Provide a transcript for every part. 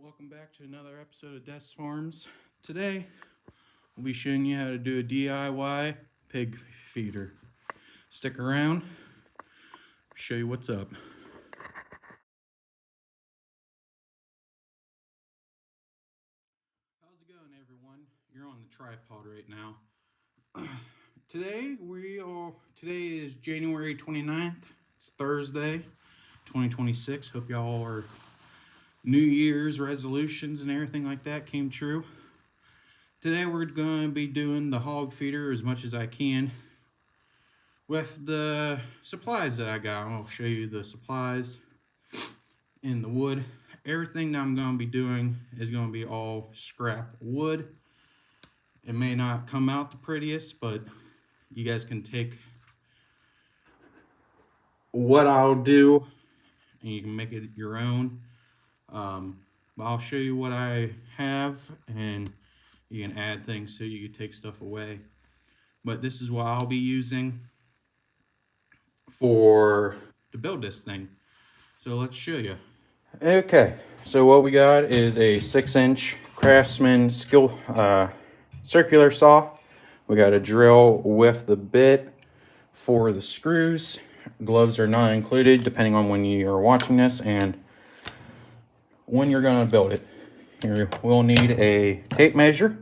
Welcome back to another episode of Des Farms. Today, we'll be showing you how to do a DIY pig feeder. Stick around, show you what's up. How's it going, everyone? You're on the tripod right now. Today is January 29th. It's Thursday, 2026. Hope y'all are New Year's resolutions and everything like that came true. Today we're going to be doing the hog feeder as much as I can with the supplies that I got. I'll show you the supplies and the wood. Everything that I'm going to be doing is going to be all scrap wood. It may not come out the prettiest, but you guys can take what I'll do and you can make it your own. I'll show you what I have, and you can add things so you can take stuff away. But this is what I'll be using to build this thing. So let's show you. Okay, so what we got is a 6-inch Craftsman circular saw. We got a drill with the bit for the screws. Gloves are not included depending on when you are watching this and when you're going to build it. Here we'll need a tape measure.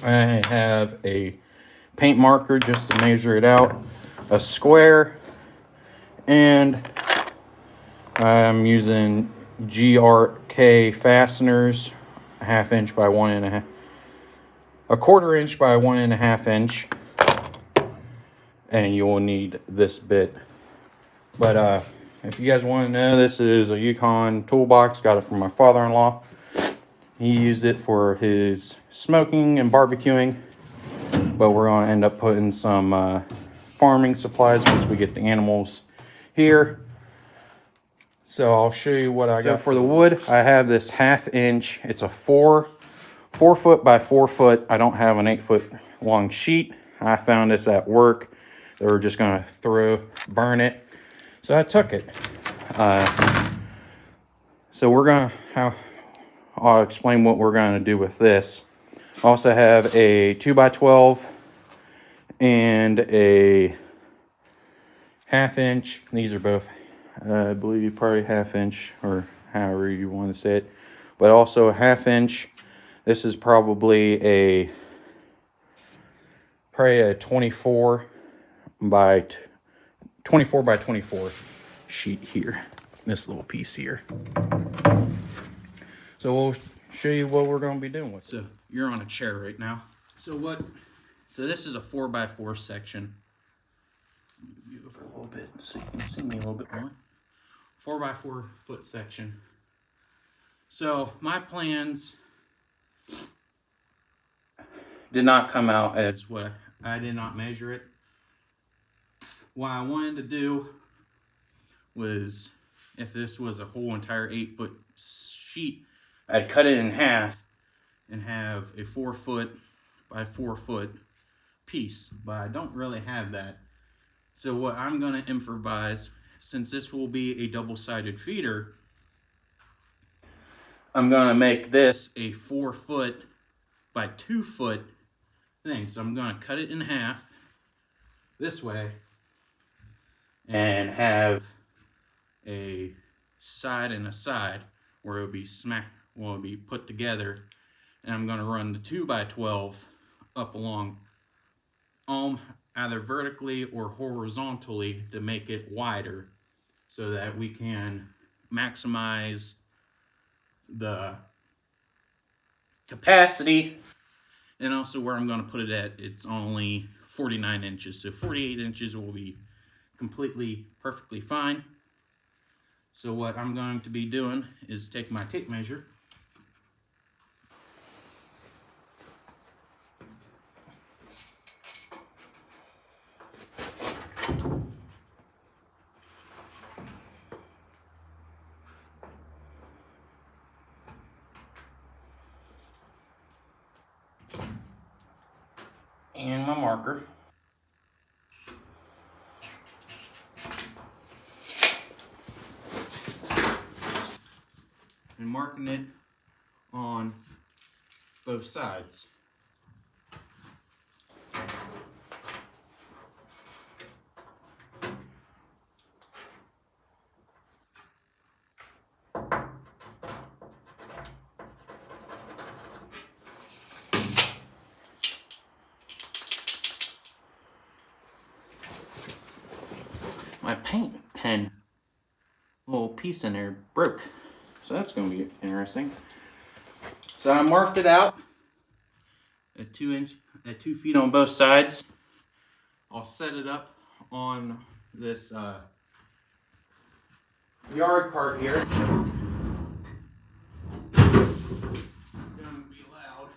I have a paint marker just to measure it out, a square, and I'm using GRK fasteners, a 1/2 inch by 1.5, a 1/4 inch by 1.5 inch, and you will need this bit. But if you guys want to know, this is a Yukon toolbox. Got it from my father-in-law. He used it for his smoking and barbecuing, but we're going to end up putting some farming supplies once we get the animals here. So I'll show you what I got. For the wood, I have this 1/2 inch. It's a 4 foot by 4 foot. I don't have an 8 foot long sheet. I found this at work. They were just going to burn it. So I took it. So I'll explain what we're going to do with this. I also have a 2x12 and a 1/2 inch. These are both, I believe, probably 1/2 inch or however you want to say it. But also a 1/2 inch. This is probably a 24 by 24 sheet here. This little piece here. So we'll show you what we're going to be doing with it. So you're on a chair right now. So this is a 4x4 section. Move over a little bit so you can see me a little bit more. 4x4 foot section. So my plans did not come out as what I did not measure it. What I wanted to do was, if this was a whole entire 8 foot sheet, I'd cut it in half and have a 4 foot by 4 foot piece, but I don't really have that. So what I'm going to improvise, since this will be a double-sided feeder, I'm going to make this a 4 foot by 2 foot thing. So I'm going to cut it in half this way and have a side and a side where it'll be put together, and I'm going to run the 2x12 up along either vertically or horizontally to make it wider so that we can maximize the capacity. And also where I'm going to put it at, it's only 49 inches, so 48 inches will be perfectly fine. So what I'm going to be doing is take my tape measure and my marker. and marking it on both sides. My paint pen, little piece in there broke, so that's going to be interesting. So I marked it out at 2 feet on both sides. I'll set it up on this yard cart here. Gonna be loud.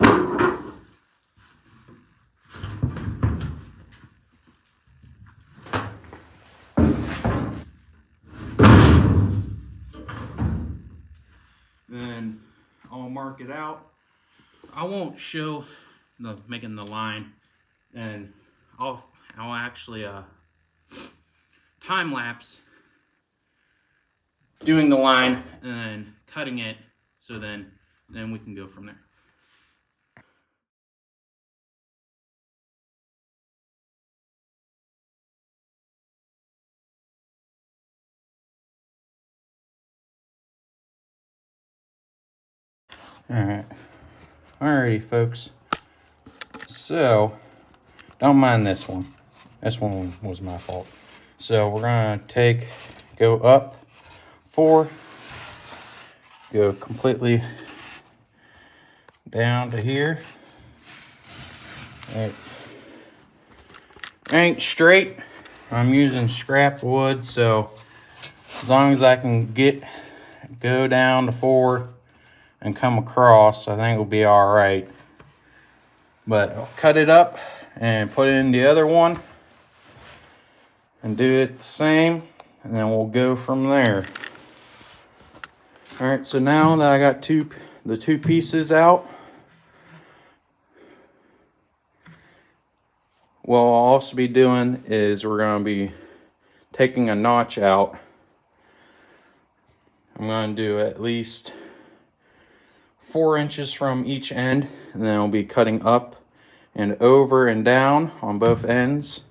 Then I'll mark it out. I won't show the making the line, and I'll actually time lapse doing the line and then cutting it, so then we can go from there. Alrighty folks, so don't mind this one. This one was my fault. So we're gonna go up 4, go completely down to here. It ain't straight. I'm using scrap wood, so as long as I can go down to 4 and come across, I think it'll be all right. But I'll cut it up and put it in the other one and do it the same, and then we'll go from there. All right, so now that I got the two pieces out, what I'll also be doing is we're going to be taking a notch out. I'm going to do at least 4 inches from each end, and then I'll be cutting up and over and down on both ends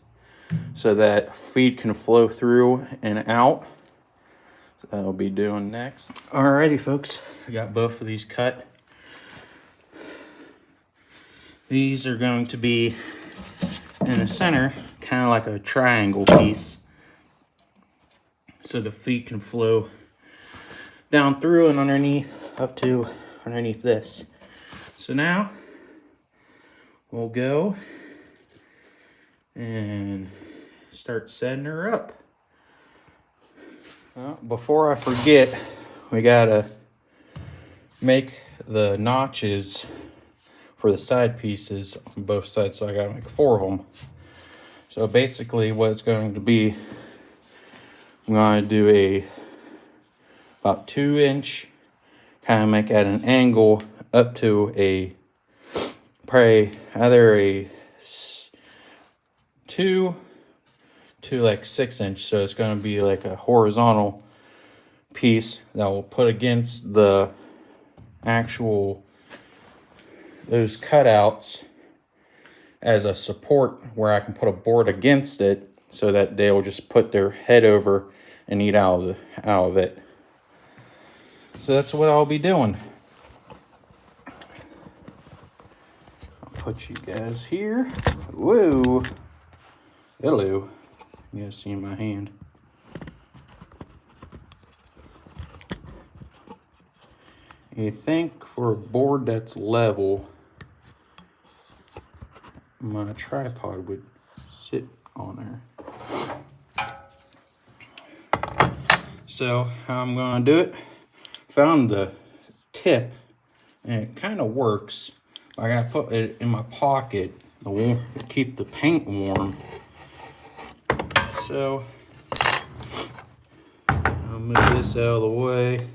so that feed can flow through and out. So that'll be doing next. Alrighty folks, I got both of these cut. These are going to be in the center, kind of like a triangle piece, so the feed can flow down through and underneath, up to underneath this. So now we'll go and start setting her up. Well, before I forget, we gotta make the notches for the side pieces on both sides, so I gotta make 4 of them. So basically what it's going to be, I'm going to do about 2 inch, kind of make at an angle up to probably either a 2 to like 6 inch. So it's going to be like a horizontal piece that will put against the those cutouts as a support, where I can put a board against it so that they will just put their head over and eat out of it. So that's what I'll be doing. I'll put you guys here. Whoa. Hello. You guys see my hand. You think for a board that's level, my tripod would sit on there. So how I'm going to do it, found the tip and it kind of works. I got to put it in my pocket to keep the paint warm. So I'll move this out of the way.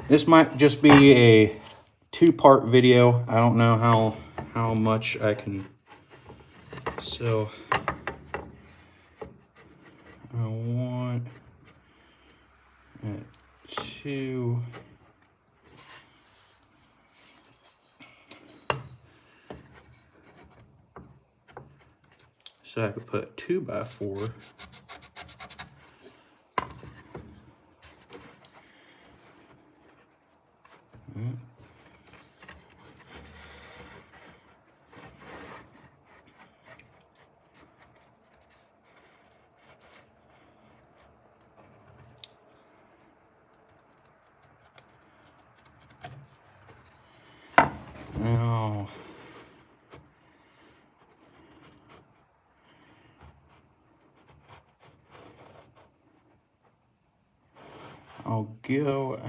This might just be a 2-part video. I don't know how much I can. So I want 2 So I could put 2x4. Now, I'll go,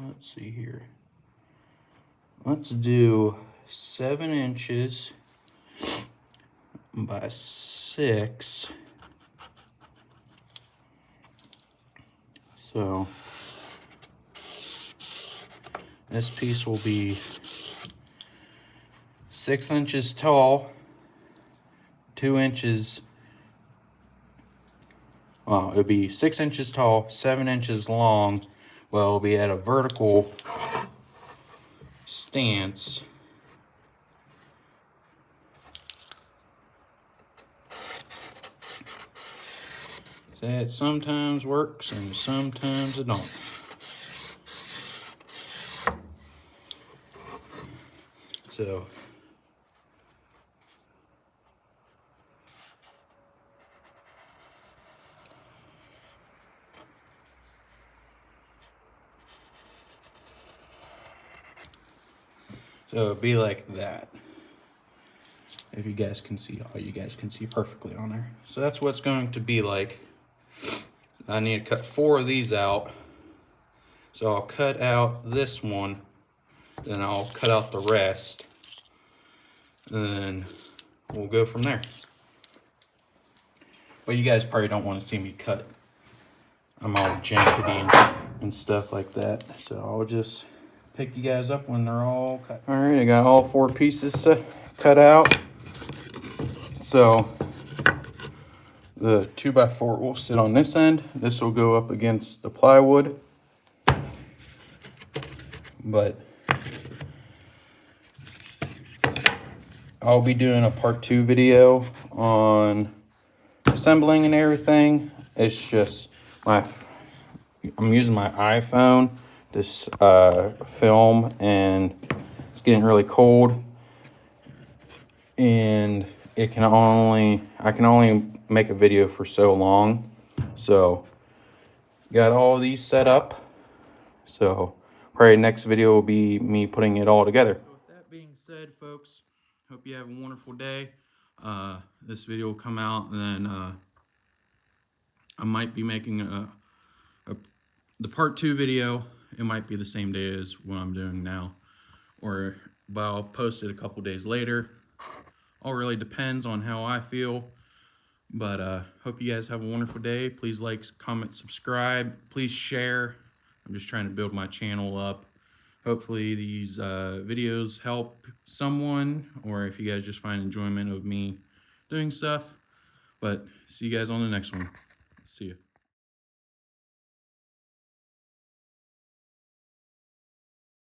let's see here. Let's do 7 inches by 6. So this piece will be 6 inches tall, 2 inches, well, it'll be 6 inches tall, 7 inches long. Well, it'll be at a vertical stance. That sometimes works and sometimes it don't. So it'd be like that. If you guys can see, all you guys can see perfectly on there. So that's what it's going to be like. I need to cut 4 of these out. So I'll cut out this one, then I'll cut out the rest, and then we'll go from there. But you guys probably don't want to see me cut. I'm all jankety and stuff like that. So I'll just pick you guys up when they're all cut. All right, I got all 4 pieces cut out. So the 2x4 will sit on this end. This will go up against the plywood. But I'll be doing a part 2 video on assembling and everything. It's just I'm using my iPhone to film, and it's getting really cold, and I can only make a video for so long. So got all these set up. So probably next video will be me putting it all together. So with that being said, folks, hope you have a wonderful day. This video will come out, and then I might be making the part 2 video. It might be the same day as what I'm doing now, but I'll post it a couple days later. All really depends on how I feel. But hope you guys have a wonderful day. Please like, comment, subscribe. Please share. I'm just trying to build my channel up. Hopefully these videos help someone, or if you guys just find enjoyment of me doing stuff. But see you guys on the next one. See you.